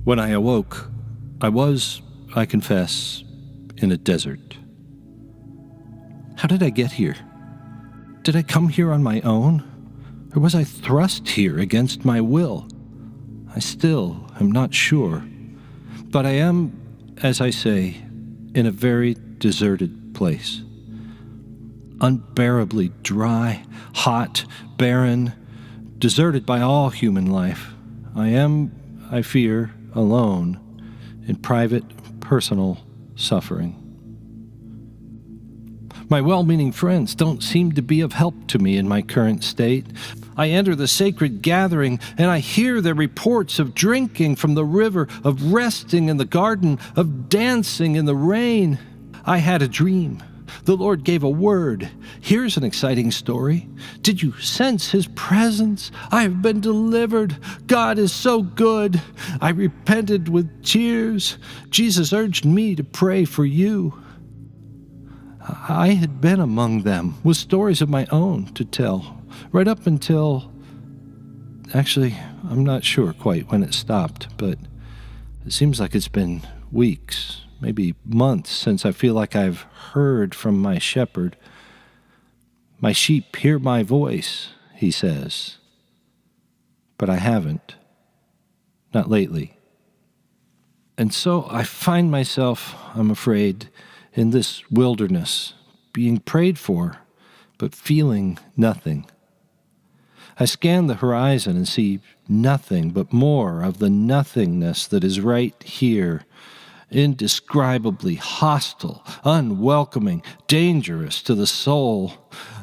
When I awoke, I was, I confess, in a desert. How did I get here? Did I come here on my own? Or was I thrust here against my will? I still am not sure. But I am, as I say, in a very deserted place. Unbearably dry, hot, barren, deserted by all human life. I am, I fear, alone in private, personal suffering. My well-meaning friends don't seem to be of help to me in my current state. I enter the sacred gathering, and I hear their reports of drinking from the river, of resting in the garden, of dancing in the rain. I had a dream. The Lord gave a word. Here's an exciting story. Did you sense His presence? I have been delivered. God is so good. I repented with tears. Jesus urged me to pray for you. I had been among them with stories of my own to tell, right up until... Actually, I'm not sure quite when it stopped, but it seems like it's been weeks, maybe months, since I feel like I've heard from my shepherd. My sheep hear my voice, he says, but I haven't, not lately. And so I find myself, I'm afraid, in this wilderness, being prayed for, but feeling nothing. I scan the horizon and see nothing but more of the nothingness that is right here, indescribably hostile, unwelcoming, dangerous to the soul.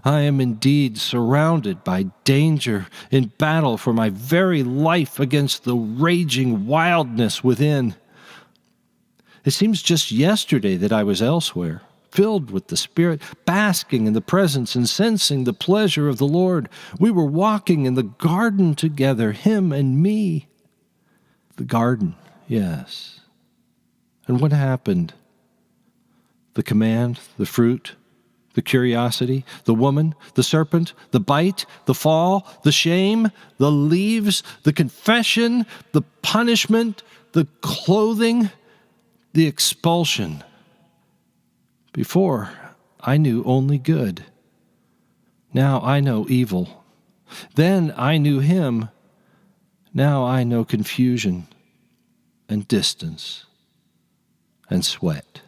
I am indeed surrounded by danger, in battle for my very life against the raging wildness within. It seems just yesterday that I was elsewhere, filled with the Spirit, basking in the presence and sensing the pleasure of the Lord. We were walking in the garden together, Him and me. The garden, yes. And what happened? The command, the fruit, the curiosity, the woman, the serpent, the bite, the fall, the shame, the leaves, the confession, the punishment, the clothing, the expulsion. Before, I knew only good. Now I know evil. Then I knew Him. Now I know confusion and distance and sweat.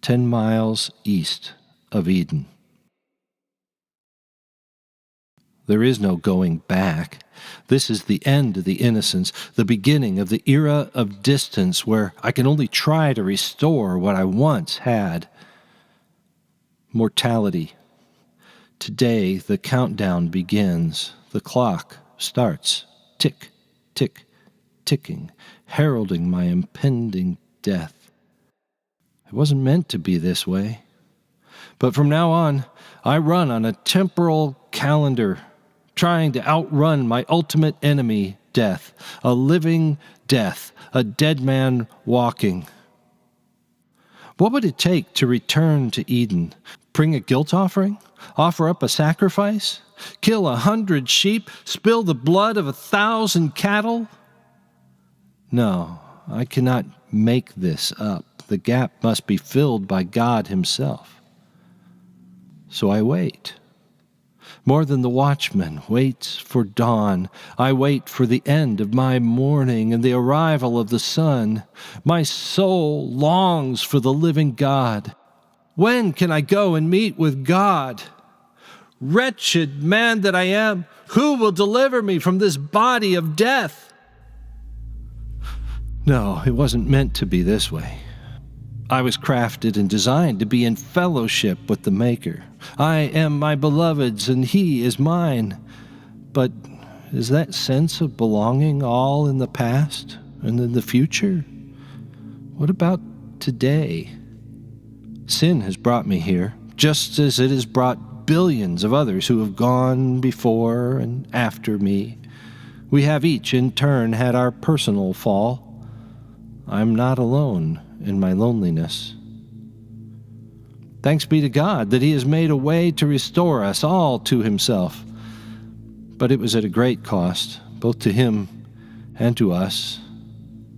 10 miles east of Eden. There is no going back. This is the end of the innocence, the beginning of the era of distance where I can only try to restore what I once had. Mortality. Today, the countdown begins. The clock starts. Tick, tick, ticking, heralding my impending death. It wasn't meant to be this way. But from now on, I run on a temporal calendar, trying to outrun my ultimate enemy, death, a living death, a dead man walking. What would it take to return to Eden? Bring a guilt offering? Offer up a sacrifice? Kill 100 sheep? Spill the blood of 1,000 cattle? No, I cannot make this up. The gap must be filled by God Himself. So I wait. More than the watchman waits for dawn, I wait for the end of my morning and the arrival of the sun. My soul longs for the living God. When can I go and meet with God? Wretched man that I am, who will deliver me from this body of death? No, it wasn't meant to be this way. I was crafted and designed to be in fellowship with the Maker. I am my beloved's and He is mine. But is that sense of belonging all in the past and in the future? What about today? Sin has brought me here, just as it has brought billions of others who have gone before and after me. We have each in turn had our personal fall. I'm not alone in my loneliness. Thanks be to God that He has made a way to restore us all to Himself. But it was at a great cost, both to Him and to us.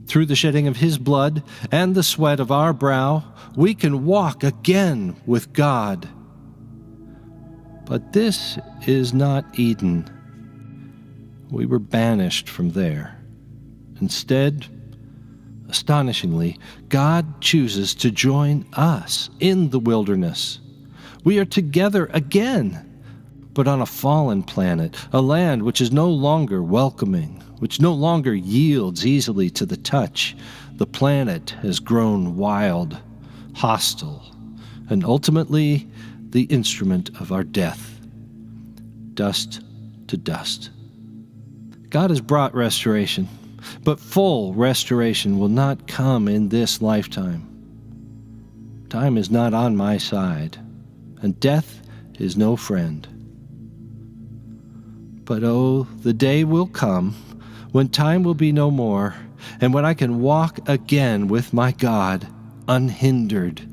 Through the shedding of his blood and the sweat of our brow, we can walk again with God. But this is not Eden. We were banished from there. Instead, astonishingly, God chooses to join us in the wilderness. We are together again, but on a fallen planet, a land which is no longer welcoming, which no longer yields easily to the touch. The planet has grown wild, hostile, and ultimately the instrument of our death. Dust to dust. God has brought restoration, but full restoration will not come in this lifetime. Time is not on my side, and death is no friend. But oh, the day will come when time will be no more, and when I can walk again with my God unhindered.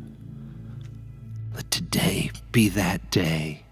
Let today be that day.